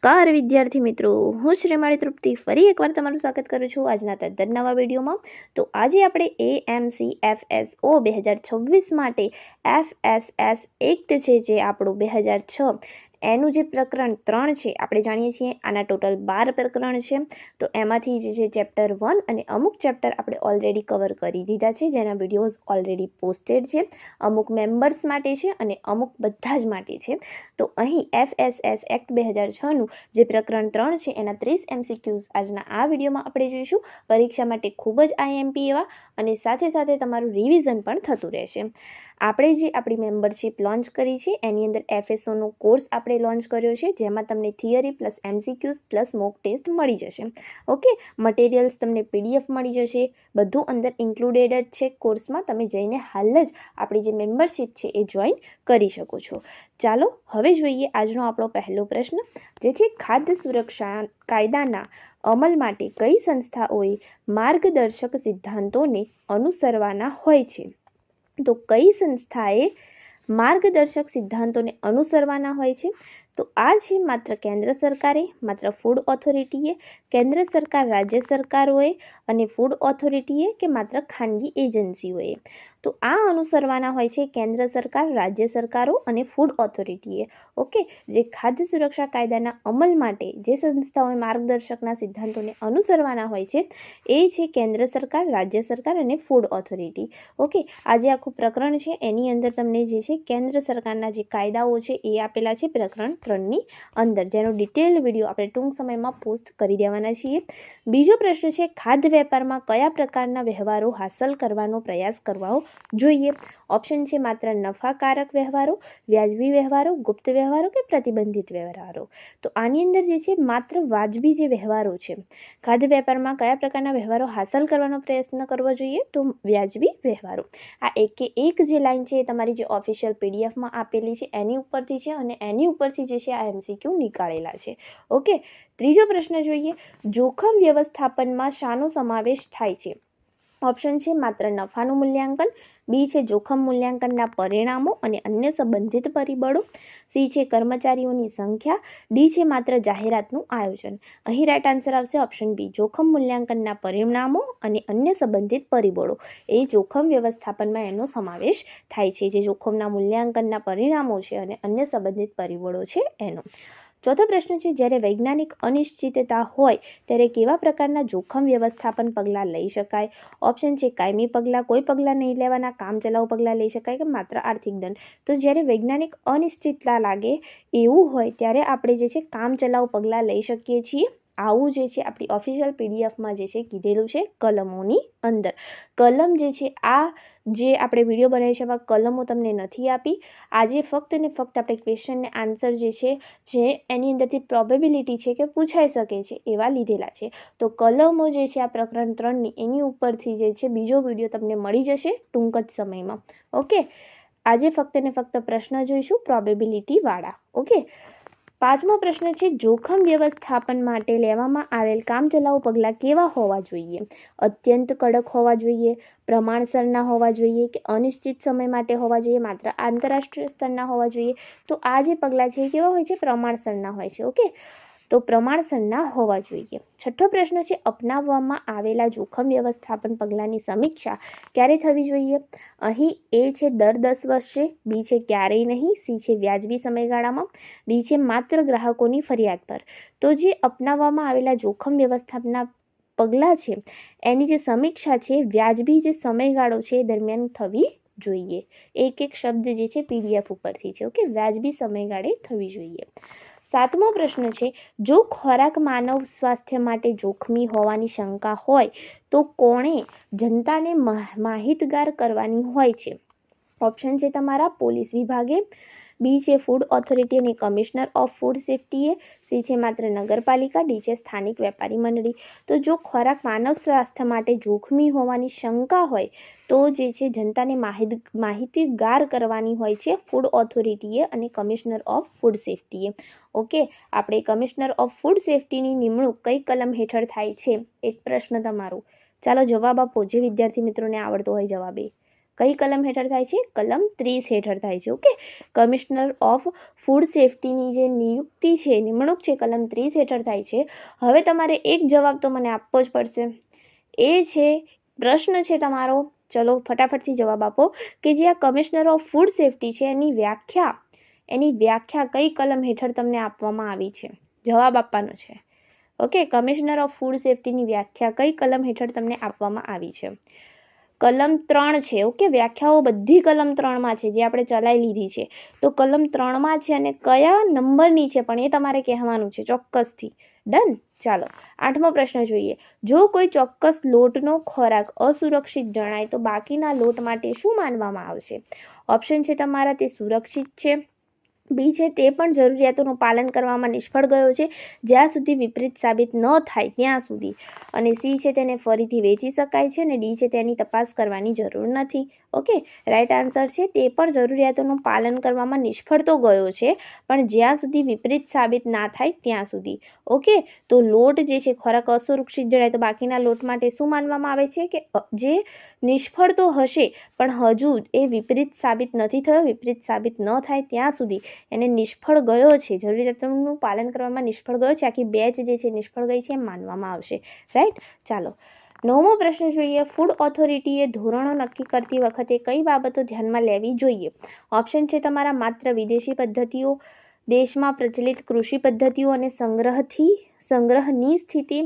નમસ્કાર વિદ્યાર્થી મિત્રો, હું શ્રીમાળી તૃપ્તિ ફરી એકવાર તમારું સ્વાગત કરું છું આજના તદ્દન નવા વિડીયોમાં. તો આજે આપણે AMC FSO 2026 માટે FSS એક્ટ છે જે આપણું 2006 એનું જે પ્રકરણ 3 છે આપણે જાણીએ છીએ. આના ટોટલ 12 પ્રકરણ છે. તો એમાંથી જે છે ચેપ્ટર 1 અને અમુક ચેપ્ટર આપણે ઓલરેડી કવર કરી દીધા છે, જેના વિડીયોઝ ઓલરેડી પોસ્ટેડ છે. અમુક મેમ્બર્સ માટે છે અને અમુક બધા જ માટે છે. તો અહીં FSS એક્ટ 2006નું જે પ્રકરણ 3 છે એના 30 MCQs આજના આ વિડીયોમાં આપણે જોઈશું. પરીક્ષા માટે ખૂબ જ IMP એવા અને સાથે સાથે તમારું રિવિઝન પણ થતું રહેશે. આપણે જે આપણી મેમ્બરશિપ લોન્ચ કરી છે એની અંદર FSOનો કોર્સ આપણે લોન્ચ કર્યો છે, જેમાં તમને theory plus MCQs plus mock test મળી જશે. ઓકે, મટીરિયલ્સ તમને PDF મળી જશે, બધું અંદર ઇન્ક્લુડેડ જ છે કોર્સમાં. તમે જઈને હાલ જ આપણી જે મેમ્બરશિપ છે એ જોઈન કરી શકો છો. ચાલો હવે જોઈએ આજનો આપણો પહેલો પ્રશ્ન, જે છે ખાદ્ય સુરક્ષા કાયદાના અમલ માટે કઈ સંસ્થાઓએ માર્ગદર્શક સિદ્ધાંતોને અનુસરવાના હોય છે. તો કઈ સંસ્થાએ માર્ગદર્શક સિદ્ધાંતોને અનુસરવાના હોય છે? તો આ છે માત્ર કેન્દ્ર સરકારે, માત્ર ફૂડ ઓથોરિટીએ, કેન્દ્ર સરકાર રાજ્ય સરકારોએ અને ફૂડ ઓથોરિટીએ કે માત્ર ખાનગી એજન્સીઓએ? તો આ અનુસરવાના હોય છે કેન્દ્ર સરકાર, રાજ્ય સરકારો અને ફૂડ ઓથોરિટીએ. ઓકે, જે ખાદ્ય સુરક્ષા કાયદાના અમલ માટે જે સંસ્થાઓએ માર્ગદર્શકના સિદ્ધાંતોને અનુસરવાના હોય છે એ છે કેન્દ્ર સરકાર, રાજ્ય સરકાર અને ફૂડ ઓથોરિટી. ઓકે, આજે આખું પ્રકરણ છે એની અંદર તમને જે છે કેન્દ્ર સરકારના જે કાયદાઓ છે એ આપેલા છે પ્રકરણ 3ની અંદર, જેનો ડિટેલ વિડીયો આપણે ટૂંક સમયમાં પોસ્ટ કરી દેવાના છીએ. બીજો પ્રશ્ન છે ખાદ્ય વેપારમાં કયા પ્રકારના વ્યવહારો હાંસલ કરવાનો પ્રયાસ કરવો જોઈએ? ઓપ્શન છે માત્ર નફાકારક વ્યવહારો, વ્યાજબી વ્યવહારો, ગુપ્ત વ્યવહારો કે પ્રતિબંધિત વ્યવહારો. તો આની અંદર જે છે માત્ર વાજબી જે વ્યવહારો છે, ખાદ્ય વેપારમાં કયા પ્રકારના વ્યવહારો હાંસલ કરવાનો પ્રયત્ન કરવો જોઈએ? તો વ્યાજબી વ્યવહારો. આ એક જે લાઈન છે એ તમારી જે ઓફિશિયલ PDFમાં આપેલી છે એની ઉપરથી છે અને એની ઉપરથી જે છે આ MCQ નીકાળેલા છે. ઓકે, ત્રીજો પ્રશ્ન જોઈએ, જોખમ વ્યવસ્થાપનમાં શાનો સમાવેશ થાય છે? ઓપ્શન છે માત્ર નફાનું મૂલ્યાંકન, બી છે જોખમ મૂલ્યાંકનના પરિણામો અને અન્ય સંબંધિત પરિબળો, સી છે કર્મચારીઓની સંખ્યા, ડી છે માત્ર જાહેરાતનું આયોજન. અહીં રાઈટ આન્સર આવશે ઓપ્શન બી, જોખમ મૂલ્યાંકનના પરિણામો અને અન્ય સંબંધિત પરિબળો. એ જોખમ વ્યવસ્થાપનમાં એનો સમાવેશ થાય છે, જે જોખમના મૂલ્યાંકનના પરિણામો છે અને અન્ય સંબંધિત પરિબળો છે એનો. ચોથો પ્રશ્ન છે, જ્યારે વૈજ્ઞાનિક અનિશ્ચિતતા હોય ત્યારે કેવા પ્રકારના જોખમ વ્યવસ્થાપન પગલાં લઈ શકાય? ઓપ્શન છે કાયમી પગલાં, કોઈ પગલાં નહીં લેવાના, કામચલાઉ પગલાં લઈ શકાય કે માત્ર આર્થિક દંડ. તો જ્યારે વૈજ્ઞાનિક અનિશ્ચિતતા લાગે એવું હોય ત્યારે આપણે જે છે કામચલાઉ પગલાં લઈ શકીએ છીએ. આવું જે છે આપણી ઓફિશિયલ PDFમાં જે છે કીધેલું છે કલમોની અંદર. કલમ જે છે આ જે આપણે વિડીયો બનાવી છે એમાં કલમો તમને નથી આપી. આજે ફક્ત ને ફક્ત આપણે ક્વેશ્ચનને આન્સર જે છે જે એની અંદરથી પ્રોબેબિલિટી છે કે પૂછાઈ શકે છે એવા લીધેલા છે. તો કલમો જે છે આ પ્રકરણ 3ની એની ઉપરથી જે છે બીજો વિડીયો તમને મળી જશે ટૂંક જ સમયમાં. ઓકે, આજે ફક્ત ને ફક્ત પ્રશ્ન જોઈશું પ્રોબેબિલિટીવાળા. ઓકે, પાંચમો પ્રશ્ન છે, જોખમ વ્યવસ્થાપન માટે લેવામાં આવેલ કામચલાઉ પગલાં કેવા હોવા જોઈએ? અત્યંત કડક હોવા જોઈએ, પ્રમાણસરના હોવા જોઈએ કે અનિશ્ચિત સમય માટે હોવા જોઈએ, માત્ર આંતરરાષ્ટ્રીય સ્તરના હોવા જોઈએ? તો આ જે પગલાં છે એ કેવા હોય છે? પ્રમાણસરના હોય છે. ઓકે, તો પ્રમાણસરના હોવા જોઈએ. છઠ્ઠો પ્રશ્ન છે, અપનાવવામાં આવેલા જોખમ વ્યવસ્થાપન પગલાંની સમીક્ષા ક્યારે થવી જોઈએ? અહીં એ છે દર 10 વર્ષે, બી છે ક્યારેય નહીં, સી છે વ્યાજબી સમયગાળામાં, ડી છે માત્ર ગ્રાહકોની ફરિયાદ પર. તો જે અપનાવવામાં આવેલા જોખમ વ્યવસ્થાપનના પગલાં છે એની જે સમીક્ષા છે વ્યાજબી જે સમયગાળો છે એ દરમિયાન થવી જોઈએ. એક શબ્દ જે છે PDF ઉપરથી છે. ઓકે, વ્યાજબી સમયગાળે થવી જોઈએ. સાતમો પ્રશ્ન છે, જો ખોરાક માનવ સ્વાસ્થ્ય માટે જોખમી હોવાની શંકા હોય તો કોણે જનતાને માહિતગાર કરવાની હોય છે? ઓપ્શન છે તમારા પોલીસ વિભાગે, બી છે ફૂડ ઓથોરિટી અને કમિશનર ઓફ ફૂડ સેફ્ટીએ, સી છે માત્ર નગરપાલિકા, ડી છે સ્થાનિક વેપારી મંડળી. તો જો ખોરાક માનવ સ્વાસ્થ્ય માટે જોખમી હોવાની શંકા હોય તો જે છે જનતાને માહિતીગાર કરવાની હોય છે ફૂડ ઓથોરિટીએ અને કમિશનર ઓફ ફૂડ સેફ્ટીએ. ઓકે, આપણે કમિશનર ઓફ ફૂડ સેફ્ટીની નિમણૂક કઈ કલમ હેઠળ થાય છે? એક પ્રશ્ન તમારો. ચાલો જવાબ આપો, જે વિદ્યાર્થી મિત્રોને આવડતો હોય જવાબ એ. કઈ કલમ હેઠળ થાય છે? કલમ 30 હેઠળ થાય છે. ઓકે, કમિશનર ઓફ ફૂડ સેફ્ટીની જે નિયુક્તિ છે, નિમણૂક છે, કલમ 30 હેઠળ થાય છે. હવે તમારે એક જવાબ તો મને આપવો જ પડશે. એ છે પ્રશ્ન છે તમારો, ચલો ફટાફટથી જવાબ આપો કે જે આ કમિશનર ઓફ ફૂડ સેફ્ટી છે એની વ્યાખ્યા કઈ કલમ હેઠળ તમને આપવામાં આવી છે? જવાબ આપવાનો છે. ઓકે, કમિશનર ઓફ ફૂડ સેફ્ટીની વ્યાખ્યા કઈ કલમ હેઠળ તમને આપવામાં આવી છે? કલમ 3 છે. ઓકે, વ્યાખ્યાઓ બધી કલમ 3માં છે જે આપણે ચલાવી લીધી છે. તો કલમ 3માં છે અને કયા નંબરની છે પણ એ તમારે કહેવાનું છે ચોક્કસથી. ડન. ચાલો 8મો પ્રશ્ન જોઈએ. જો કોઈ ચોક્કસ લોટનો ખોરાક અસુરક્ષિત જણાય તો બાકીના લોટ માટે શું માનવામાં આવશે? ઓપ્શન છે તમારા તે સુરક્ષિત છે, બી છે તે પણ જરૂરિયાતોનું પાલન કરવામાં નિષ્ફળ ગયો છે જ્યાં સુધી વિપરીત સાબિત ન થાય ત્યાં સુધી, અને સી છે તેને ફરીથી વેચી શકાય છે, અને ડી છે તેની તપાસ કરવાની જરૂર નથી. ઓકે, રાઈટ આન્સર છે તે પણ જરૂરિયાતોનું પાલન કરવામાં નિષ્ફળ તો ગયો છે પણ જ્યાં સુધી વિપરીત સાબિત ના થાય ત્યાં સુધી. ઓકે, તો લોટ જે છે ખોરાક અસુરક્ષિત જણાય તો બાકીના લોટ માટે શું માનવામાં આવે છે કે જે નિષ્ફળ તો હશે પણ હજુ એ વિપરીત સાબિત નથી થયો, વિપરીત સાબિત ન થાય ત્યાં સુધી એને નિષ્ફળ ગયો છે, જરૂરિયાતોનું પાલન કરવામાં નિષ્ફળ ગયો છે, આખી બેચ જે છે નિષ્ફળ ગઈ છે એમ માનવામાં આવશે. રાઈટ. ચાલો 9મો પ્રશ્ન જોઈએ. ફૂડ ઓથોરિટીએ ધોરણો નક્કી કરતી વખતે કઈ બાબતો ધ્યાનમાં લેવી જોઈએ? ઓપ્શન છે તમારા માત્ર વિદેશી પદ્ધતિઓ, દેશમાં પ્રચલિત કૃષિ પદ્ધતિઓ અને સંગ્રહની સ્થિતિ,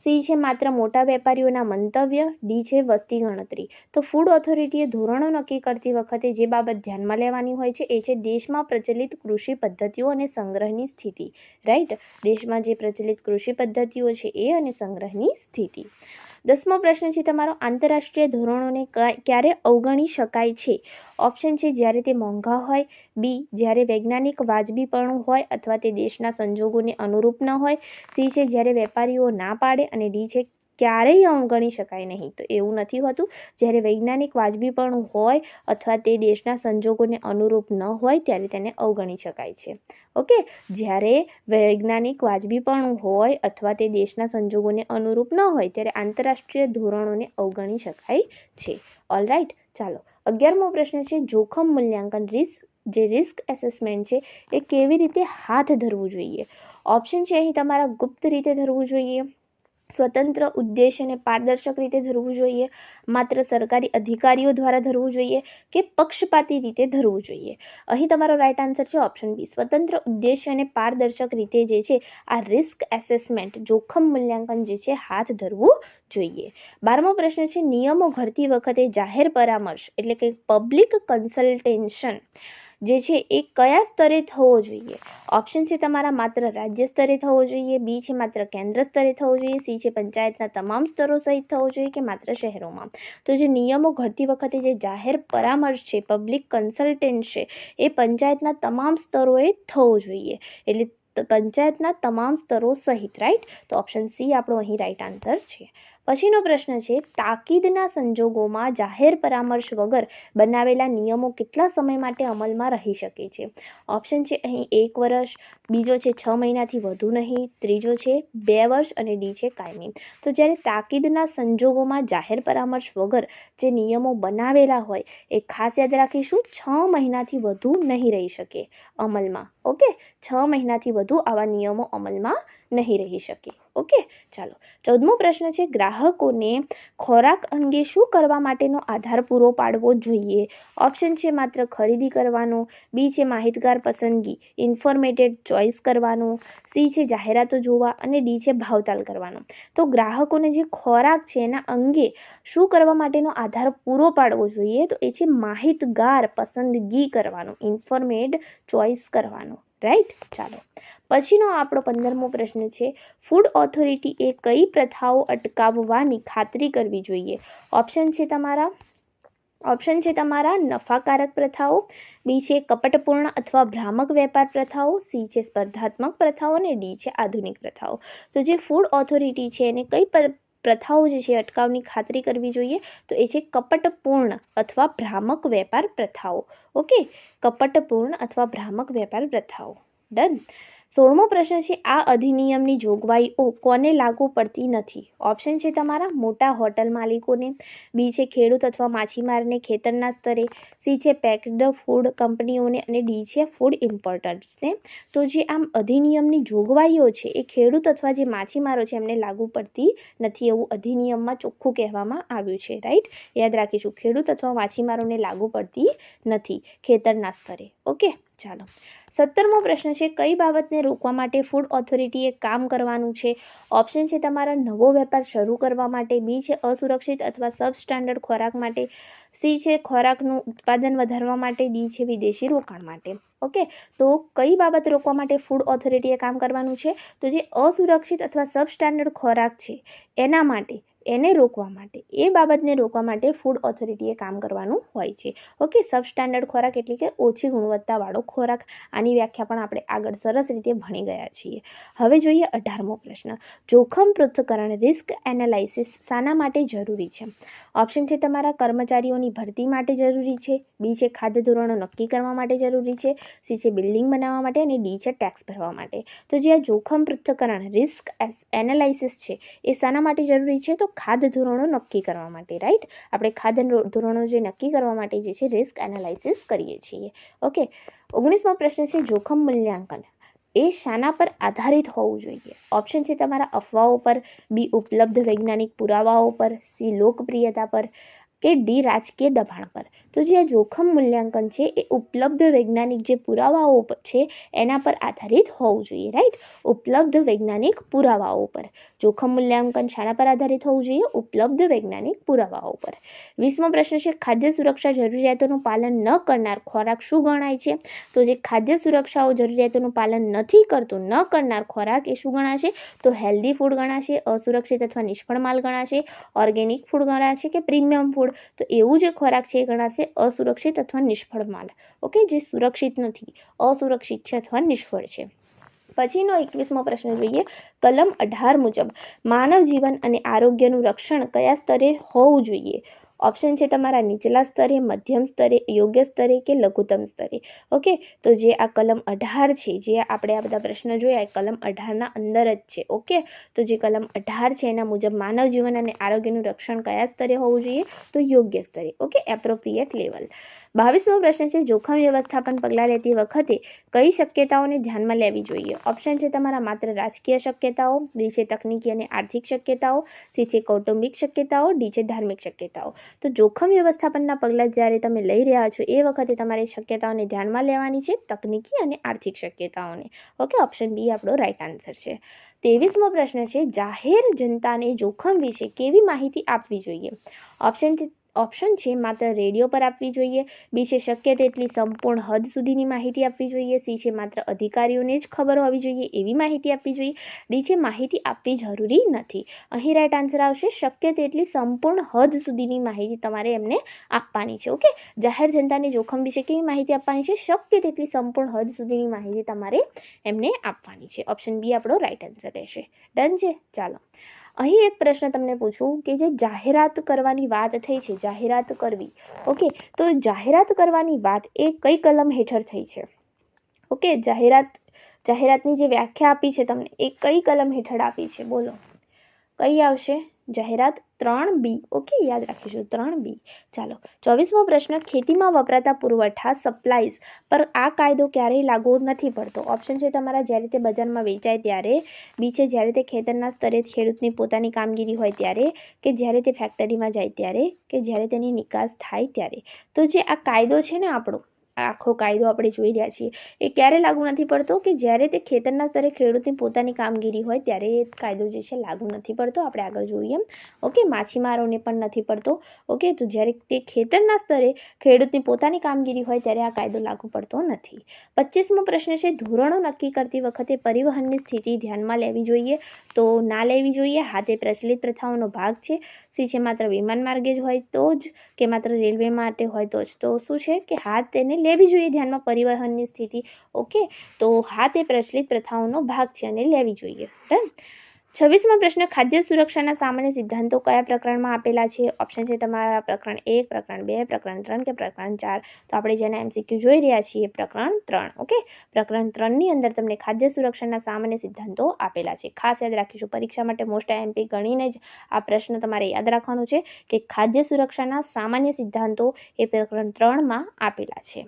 સી છે માત્ર મોટા વેપારીઓના મંતવ્ય, ડી છે વસ્તી ગણતરી. તો ફૂડ ઓથોરિટીએ ધોરણો નક્કી કરતી વખતે જે બાબત ધ્યાનમાં લેવાની હોય છે એ છે દેશમાં પ્રચલિત કૃષિ પદ્ધતિઓ અને સંગ્રહની સ્થિતિ. રાઈટ, દેશમાં જે પ્રચલિત કૃષિ પદ્ધતિઓ છે એ અને સંગ્રહની સ્થિતિ. 10મો પ્રશ્ન છે તમારો. આંતરરાષ્ટ્રીય ધોરણોને ક્યારે અવગણી શકાય છે? ઓપ્શન છે જ્યારે તે મોંઘા હોય, બી જ્યારે વૈજ્ઞાનિક વાજબીપણું હોય અથવા તે દેશના સંજોગોને અનુરૂપ ન હોય, સી છે જ્યારે વેપારીઓ ના પાડે, અને ડી છે ક્યારેય અવગણી શકાય નહીં. તો એવું નથી હોતું. જ્યારે વૈજ્ઞાનિક વાજબીપણું હોય અથવા તે દેશના સંજોગોને અનુરૂપ ન હોય ત્યારે તેને અવગણી શકાય છે. ઓકે, જ્યારે વૈજ્ઞાનિક વાજબીપણું હોય અથવા તે દેશના સંજોગોને અનુરૂપ ન હોય ત્યારે આંતરરાષ્ટ્રીય ધોરણોને અવગણી શકાય છે. ઓલરાઈટ. ચાલો 11મો પ્રશ્ન છે. જોખમ મૂલ્યાંકન રિસ્ક એસેસમેન્ટ છે એ કેવી રીતે હાથ ધરવું જોઈએ? ઓપ્શન છે અહીં તમારા ગુપ્ત રીતે ધરવું જોઈએ, સ્વતંત્ર ઉદ્દેશ્ય અને પારદર્શક રીતે ધરવું જોઈએ, માત્ર સરકારી અધિકારીઓ દ્વારા ધરવું જોઈએ કે પક્ષપાતી રીતે ધરવું જોઈએ. અહીં તમારો રાઈટ આન્સર છે ઓપ્શન બી, સ્વતંત્ર ઉદ્દેશ્ય અને પારદર્શક રીતે જે છે આ રિસ્ક એસેસમેન્ટ જોખમ મૂલ્યાંકન જે છે હાથ ધરવું જોઈએ. 12મો પ્રશ્ન છે. નિયમો ઘડતી વખતે જાહેર પરામર્શ એટલે કે પબ્લિક કન્સલ્ટેશન જે છે એ કયા સ્તરે થવો જોઈએ? ઓપ્શન છે તમારા માત્ર રાજ્ય સ્તરે થવો જોઈએ, બી છે માત્ર કેન્દ્ર સ્તરે થવો જોઈએ, સી છે પંચાયતના તમામ સ્તરો સહિત થવો જોઈએ કે માત્ર શહેરોમાં. તો જે નિયમો ઘડતી વખતે જે જાહેર પરામર્શ છે, પબ્લિક કન્સલ્ટેન્ટ છે, એ પંચાયતના તમામ સ્તરોએ થવો જોઈએ, એટલે પંચાયતના તમામ સ્તરો સહિત. રાઈટ. તો ઓપ્શન સી આપણો અહીં રાઈટ આન્સર છે. પછીનો પ્રશ્ન છે. તાકીદના સંજોગોમાં જાહેર પરામર્શ વગર બનાવેલા નિયમો કેટલા સમય માટે અમલમાં રહી શકે છે? ઓપ્શન છે અહીં 1 વર્ષ, બીજો છે 6 મહિનાથી વધુ નહીં, ત્રીજો છે 2 વર્ષ અને ડી છે કાયમી. તો જ્યારે તાકીદના સંજોગોમાં જાહેર પરામર્શ વગર જે નિયમો બનાવેલા હોય એ ખાસ યાદ રાખીશું 6 મહિનાથી વધુ નહીં રહી શકે અમલમાં. ઓકે, 6 મહિનાથી વધુ આવા નિયમો અમલમાં નહીં રહી શકે. ઓકે, ચાલો 14મો પ્રશ્ન છે. ગ્રાહકોને ખોરાક અંગે શું કરવા માટેનો આધાર પૂરો પાડવો જોઈએ? ઓપ્શન છે માત્ર ખરીદી કરવાનો, બી છે માહિતગાર પસંદગી ઇન્ફોર્મેટેડ ચોઇસ કરવાનો, સી છે જાહેરાતો જોવા અને ડી છે ભાવતાલ કરવાનો. તો ગ્રાહકોને જે ખોરાક છે એના અંગે શું કરવા માટેનો આધાર પૂરો પાડવો જોઈએ? તો એ છે માહિતગાર પસંદગી કરવાનો, ઇન્ફોર્મેડ ચોઇસ કરવાનો. રાઈટ. ચાલો પછીનો આપણો 15મો પ્રશ્ન છે. ફૂડ ઓથોરિટી એ કઈ પ્રથાઓ અટકાવવાની ખાતરી કરવી જોઈએ? ઓપ્શન છે તમારા નફાકારક પ્રથાઓ, બી છે કપટપૂર્ણ અથવા ભ્રામક વેપાર પ્રથાઓ, સી છે સ્પર્ધાત્મક પ્રથાઓ અને ડી છે આધુનિક પ્રથાઓ. તો જે ફૂડ ઓથોરિટી છે એને કઈ પ્રથાઓ જે છે અટકાવની ખાતરી કરવી જોઈએ? તો એ છે કપટપૂર્ણ અથવા ભ્રામક વેપાર પ્રથાઓ. ઓકે, કપટપૂર્ણ અથવા ભ્રામક વેપાર પ્રથાઓ. ડન. 16મો પ્રશ્ન છે, આ અધિનિયમની જોગવાઈઓ કોને લાગુ પડતી નથી? ઓપ્શન છે તમારા મોટા હોટલ માલિકોને, બી છે ખેડૂત અથવા માછીમારને ખેતરના સ્તરે, સી છે પેક્ડ ફૂડ કંપનીઓને અને ડી છે ફૂડ ઇમ્પોર્ટર્સને. તો જે આમ અધિનિયમની જોગવાઈઓ છે એ ખેડૂત અથવા જે માછીમારો છે એમને લાગુ પડતી નથી એવું અધિનિયમમાં ચોખ્ખું કહેવામાં આવ્યું છે. રાઈટ, યાદ રાખીશું, ખેડૂત અથવા માછીમારોને લાગુ પડતી નથી ખેતરના સ્તરે. ઓકે, ચાલો. 17મો પ્રશ્ન છે, કઈ બાબતને રોકવા માટે ફૂડ ઓથોરિટીએ કામ કરવાનું છે? ઓપ્શન છે તમારા નવો વેપાર શરૂ કરવા માટે, બી છે અસુરક્ષિત અથવા સબસ્ટાન્ડર્ડ ખોરાક માટે, સી છે ખોરાકનું ઉત્પાદન વધારવા માટે, ડી છે વિદેશી રોકાણ માટે. ઓકે, તો કઈ બાબત રોકવા માટે ફૂડ ઓથોરિટીએ કામ કરવાનું છે? તો જે અસુરક્ષિત અથવા સબસ્ટાન્ડર્ડ ખોરાક છે એના માટે, એને રોકવા માટે, એ બાબતને રોકવા માટે ફૂડ ઓથોરિટીએ કામ કરવાનું હોય છે. ઓકે, સબસ્ટાન્ડર્ડ ખોરાક એટલે કે ઓછી ગુણવત્તાવાળો ખોરાક. આની વ્યાખ્યા પણ આપણે આગળ સરસ રીતે ભણી ગયા છીએ. હવે જોઈએ 18મો પ્રશ્ન, જોખમ પૃથ્થકરણ રિસ્ક એનાલાઇસિસ શાના માટે જરૂરી છે? ઓપ્શન છે તમારા કર્મચારીઓની ભરતી માટે જરૂરી છે, બી છે ખાદ્ય ધોરણો નક્કી કરવા માટે જરૂરી છે, સી છે બિલ્ડિંગ બનાવવા માટે અને ડી છે ટેક્સ ભરવા માટે. તો જે આ જોખમ પૃથ્થકરણ રિસ્ક એનાલાઇસિસ છે એ શાના માટે જરૂરી છે? તો ખાદ્ય ધોરણો નક્કી કરવા માટે. રાઈટ, આપણે ખાદ્ય ધોરણો જે નક્કી કરવા માટે જે છે રિસ્ક એનાલાઇસિસ કરીએ છીએ. ઓકે, 19મો પ્રશ્ન છે, જોખમ મૂલ્યાંકન એ શાના પર આધારિત હોવું જોઈએ? ઓપ્શન છે તમારા અફવાઓ પર, બી ઉપલબ્ધ વૈજ્ઞાનિક પુરાવાઓ પર, સી લોકપ્રિયતા પર કે ડી રાજકીય દબાણ પર. તો જે આ જોખમ મૂલ્યાંકન છે એ ઉપલબ્ધ વૈજ્ઞાનિક જે પુરાવાઓ છે એના પર આધારિત હોવું જોઈએ. રાઈટ, ઉપલબ્ધ વૈજ્ઞાનિક પુરાવાઓ પર. જોખમ મૂલ્યાંકન શાના પર આધારિત હોવું જોઈએ? ઉપલબ્ધ વૈજ્ઞાનિક પુરાવાઓ પર. 20મો પ્રશ્ન છે, ખાદ્ય સુરક્ષા જરૂરિયાતોનું પાલન ન કરનાર ખોરાક શું ગણાય છે? તો જે ખાદ્ય સુરક્ષાઓ જરૂરિયાતોનું પાલન નથી કરતું, ન કરનાર ખોરાક એ શું ગણાશે? તો હેલ્ધી ફૂડ ગણાશે, અસુરક્ષિત અથવા નિષ્ફળ માલ ગણાશે, ઓર્ગેનિક ફૂડ ગણાશે કે પ્રીમિયમ ફૂડ? તો એવું જે ખોરાક છે એ ગણાશે અસુરક્ષિત અથવા નિષ્ફળ માલ. ઓકે, જે સુરક્ષિત નથી, અસુરક્ષિત છે અથવા નિષ્ફળ છે. પછીનો 21મો પ્રશ્ન જોઈએ, કલમ 18 મુજબ માનવ જીવન અને આરોગ્યનું રક્ષણ કયા સ્તરે હોવું જોઈએ? ઓપ્શન છે તમારા નીચલા સ્તરે, મધ્યમ સ્તરે, યોગ્ય સ્તરે કે લઘુત્તમ સ્તરે. ઓકે, તો જે આ કલમ 18 છે, જે આપણે આ બધા પ્રશ્ન જોયા એ કલમ 18ના અંદર જ છે. ઓકે, તો જે કલમ 18 છે એના મુજબ માનવ જીવન અને આરોગ્યનું રક્ષણ કયા સ્તરે હોવું જોઈએ? તો યોગ્ય સ્તરે. Okay, appropriate level. 22મો પ્રશ્ન છે, જોખમ વ્યવસ્થાપન પગલાં લેતી વખતે કઈ શક્યતાઓને ધ્યાનમાં લેવી જોઈએ? ઓપ્શન છે તમારા માત્ર રાજકીય શક્યતાઓ, બી છે તકનીકી અને આર્થિક શક્યતાઓ, સી છે કૌટુંબિક શક્યતાઓ, ડી છે ધાર્મિક શક્યતાઓ. તો જોખમ વ્યવસ્થાપનના પગલાં જ્યારે તમે લઈ રહ્યા છો એ વખતે તમારે શક્યતાઓને ધ્યાનમાં લેવાની છે, તકનીકી અને આર્થિક શક્યતાઓને. ઓકે, ઓપ્શન બી આપણો રાઈટ આન્સર છે. 23મો પ્રશ્ન છે, જાહેર જનતાને જોખમ વિશે કેવી માહિતી આપવી જોઈએ? ઓપ્શન છે માત્ર રેડિયો પર આપવી જોઈએ, બી છે શક્ય તેટલી સંપૂર્ણ હદ સુધીની માહિતી આપવી જોઈએ, સી છે માત્ર અધિકારીઓને જ ખબર હોવી જોઈએ એવી માહિતી આપવી જોઈએ, ડી છે માહિતી આપવી જરૂરી નથી. અહીં રાઈટ આન્સર આવશે શક્ય તેટલી સંપૂર્ણ હદ સુધીની માહિતી તમારે એમને આપવાની છે. ઓકે, જાહેર જનતાને જોખમ વિશે કેવી માહિતી આપવાની છે? શક્ય તેટલી સંપૂર્ણ હદ સુધીની માહિતી તમારે એમને આપવાની છે. ઓપ્શન બી આપણો રાઈટ આન્સર રહેશે. ડન છે, ચાલો. અહીં એક પ્રશ્ન તમને પૂછું કે જે જાહેરાત કરવાની વાત થઈ છે, જાહેરાત કરવી. ઓકે, તો જાહેરાત કરવાની વાત એ કઈ કલમ હેઠળ થઈ છે? ઓકે, જાહેરાતની જે વ્યાખ્યા આપી છે તમને એ કઈ કલમ હેઠળ આપી છે? બોલો કઈ આવશે? જાહેરાત 3B. ઓકે, યાદ રાખીશું 3B. ચાલો, 24મો પ્રશ્ન, ખેતીમાં વપરાતા પુરવઠા સપ્લાઈઝ પર આ કાયદો ક્યારેય લાગુ નથી પડતો? ઓપ્શન છે તમારા જ્યારે તે બજારમાં વેચાય ત્યારે, બી છે જ્યારે તે ખેતરના સ્તરે ખેડૂતની પોતાની કામગીરી હોય ત્યારે, કે જ્યારે તે ફેક્ટરીમાં જાય ત્યારે, કે જ્યારે તેની નિકાસ થાય ત્યારે. તો જે આ કાયદો છે ને આપણો, આખો કાયદો આપણે જોઈ રહ્યા છીએ એ ક્યારે લાગુ નથી પડતો? કે જ્યારે તે ખેતરના સ્તરે ખેડૂતની પોતાની કામગીરી હોય ત્યારે એ કાયદો જે છે લાગુ નથી પડતો. આપણે આગળ જોઈએ એમ. ઓકે, માછીમારોને પણ નથી પડતો. ઓકે, તો જ્યારે તે ખેતરના સ્તરે ખેડૂતની પોતાની કામગીરી હોય ત્યારે આ કાયદો લાગુ પડતો નથી. 25મો પ્રશ્ન છે, ધોરણો નક્કી કરતી વખતે પરિવહનની સ્થિતિ ધ્યાનમાં લેવી જોઈએ તો ના લેવી જોઈએ? હાથે પ્રચલિત પ્રથાઓનો ભાગ છે, સી છે માત્ર વિમાન માર્ગે જ હોય તો જ, કે માત્ર રેલવે માટે હોય તો જ? તો શું છે કે હાથ તેને લેવી જોઈએ ધ્યાનમાં પરિવહનની સ્થિતિ. ઓકે, તો હા તે પ્રચલિત પ્રથાઓનો ભાગ છે અને લેવી જોઈએ. ડન. 26મો પ્રશ્ન, ખાદ્ય સુરક્ષાના સામાન્ય સિદ્ધાંતો કયા પ્રકરણમાં આપેલા છે? ઓપ્શન છે તમારા પ્રકરણ 1, પ્રકરણ 2, પ્રકરણ 3 કે પ્રકરણ 4. તો આપણે જેના MCQ જોઈ રહ્યા છીએ પ્રકરણ 3. ઓકે, પ્રકરણ 3ની અંદર તમને ખાદ્ય સુરક્ષાના સામાન્ય સિદ્ધાંતો આપેલા છે. ખાસ યાદ રાખીશું, પરીક્ષા માટે મોસ્ટ IMP ગણીને જ આ પ્રશ્ન તમારે યાદ રાખવાનો છે કે ખાદ્ય સુરક્ષાના સામાન્ય સિદ્ધાંતો એ પ્રકરણ 3માં આપેલા છે.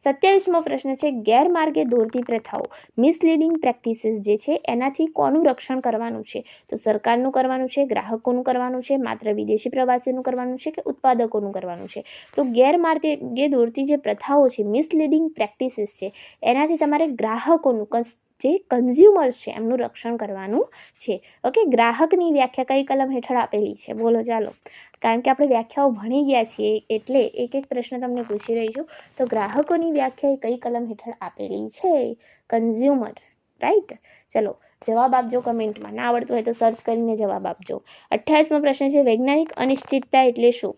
27મો પ્રશ્ન છે, ગેરમાર્ગે દોરતી પ્રથાઓ, મિસલીડિંગ પ્રેક્ટિસીસ જે છે એનાથી કોનું રક્ષણ કરવાનું છે? તો સરકારનું કરવાનું છે, ગ્રાહકોનું કરવાનું છે, માત્ર વિદેશી પ્રવાસીઓનું કરવાનું છે કે ઉત્પાદકોનું કરવાનું છે? તો ગેરમાર્ગે દોરતી જે પ્રથાઓ છે, મિસલીડિંગ પ્રેક્ટિસીસ છે, એનાથી તમારે ગ્રાહકોનું જે કન્ઝ્યુમર્સ છે એમનું રક્ષણ કરવાનું છે. ઓકે, ગ્રાહકની વ્યાખ્યા કઈ કલમ હેઠળ આપેલી છે? બોલો ચાલો, કારણ કે આપણે વ્યાખ્યાઓ ભણી ગયા છીએ એટલે એક એક પ્રશ્ન તમને પૂછી રહી છું. તો ગ્રાહકોની વ્યાખ્યા કઈ કલમ હેઠળ આપેલી છે? Consumer, right. ચલો જવાબ આપજો કમેન્ટમાં, ના આવડતું હોય તો સર્ચ કરીને જવાબ આપજો. 28મો પ્રશ્ન છે, વૈજ્ઞાનિક અનિશ્ચિતતા એટલે શું?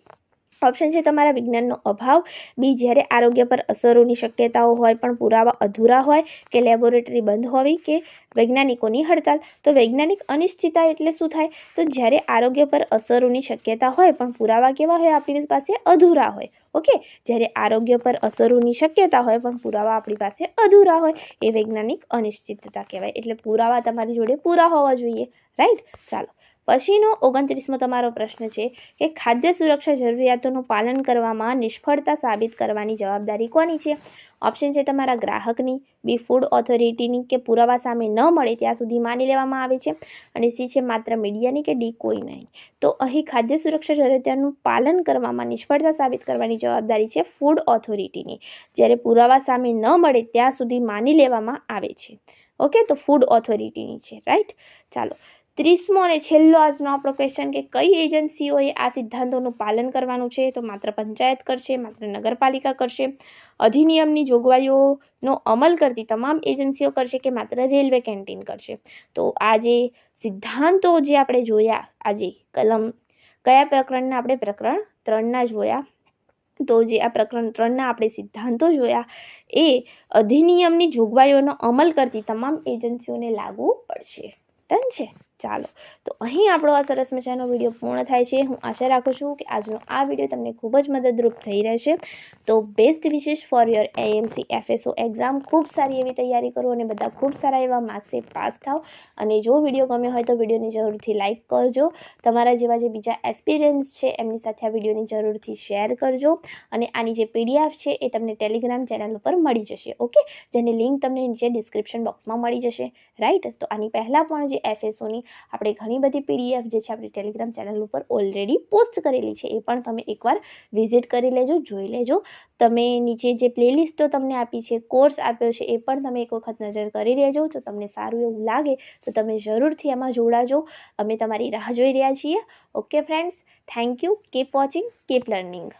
ઓપ્શન છે તમારા વિજ્ઞાનનો અભાવ, બી જ્યારે આરોગ્ય પર અસરોની શક્યતાઓ હોય પણ પુરાવા અધૂરા હોય, કે લેબોરેટરી બંધ હોવી, કે વૈજ્ઞાનિકોની હડતાલ. તો વૈજ્ઞાનિક અનિશ્ચિતતા એટલે શું થાય? તો જ્યારે આરોગ્ય પર અસરોની શક્યતા હોય પણ પુરાવા કેવા હોય આપણી પાસે? અધૂરા હોય. ઓકે, જ્યારે આરોગ્ય પર અસરોની શક્યતા હોય પણ પુરાવા આપણી પાસે અધૂરા હોય એ વૈજ્ઞાનિક અનિશ્ચિતતા કહેવાય. એટલે પુરાવા તમારી જોડે પૂરા હોવા જોઈએ, રાઈટ. ચાલો પછીનો 29મો તમારો પ્રશ્ન છે કે ખાદ્ય સુરક્ષા જરૂરિયાતોનું પાલન કરવામાં નિષ્ફળતા સાબિત કરવાની જવાબદારી કોની છે? ઓપ્શન છે તમારા ગ્રાહકની, બી ફૂડ ઓથોરિટીની, કે પુરાવા સામે ન મળે ત્યાં સુધી માની લેવામાં આવે છે, અને સી છે માત્ર મીડિયાની, કે ડી કોઈ નહીં. તો અહીં ખાદ્ય સુરક્ષા જરૂરિયાતોનું પાલન કરવામાં નિષ્ફળતા સાબિત કરવાની જવાબદારી છે ફૂડ ઓથોરિટીની. જ્યારે પુરાવા સામે ન મળે ત્યાં સુધી માની લેવામાં આવે છે. ઓકે, તો ફૂડ ઓથોરિટીની છે, રાઈટ. ચાલો 30મો અને છેલ્લો આજનો આપણો ક્વેશ્ચન કે કઈ એજન્સીઓએ આ સિદ્ધાંતોનું પાલન કરવાનું છે? તો માત્ર પંચાયત કરશે, માત્ર નગરપાલિકા કરશે, અધિનિયમની જોગવાઈઓનો અમલ કરતી તમામ એજન્સીઓ કરશે, કે માત્ર રેલવે કેન્ટીન કરશે? તો આ જે સિદ્ધાંતો જે આપણે જોયા આજે કલમ કયા પ્રકરણના? આપણે પ્રકરણ 3ના જોયા. તો જે આ પ્રકરણ 3ના આપણે સિદ્ધાંતો જોયા એ અધિનિયમની જોગવાઈઓનો અમલ કરતી તમામ એજન્સીઓને લાગુ પડશે. ડન છે. ચાલો, તો અહીં આપણો આ સરસ મજાનો વિડીયો પૂર્ણ થાય છે. હું આશા રાખું છું કે આજનો આ વિડીયો તમને ખૂબ જ મદદરૂપ થઈ રહેશે. તો best wishes for your AMC FSO exam. ખૂબ સારી એવી તૈયારી કરો અને બધા ખૂબ સારા એવા માર્ક્સે પાસ થાવ. અને જો વિડીયો ગમ્યો હોય તો વિડીયોને જરૂરથી લાઇક કરજો. તમારા જેવા જે બીજા એસ્પિરન્ટ્સ છે એમની સાથે આ વિડીયોને જરૂરથી શેર કરજો. અને આની જે PDF છે એ તમને ટેલિગ્રામ ચેનલ ઉપર મળી જશે. ઓકે, જેની લિંક તમને નીચે ડિસ્ક્રિપ્શન બોક્સમાં મળી જશે, રાઈટ. તો આની પહેલાં પણ જે FSOની આપણે ઘણી બધી PDF જે છે આપણી ટેલિગ્રામ ચેનલ ઉપર ઓલરેડી પોસ્ટ કરેલી છે, એ પણ તમે એકવાર વિઝિટ કરી લેજો, જોઈ લેજો. તમે નીચે જે પ્લેલિસ્ટો તમને આપી છે, કોર્સ આપ્યો છે, એ પણ તમે એક વખત નજર કરી લેજો. જો તમને સારું એવું લાગે તો તમે જરૂરથી એમાં જોડાજો. અમે તમારી રાહ જોઈ રહ્યા છીએ. Okay friends, thank you. Keep watching, keep learning.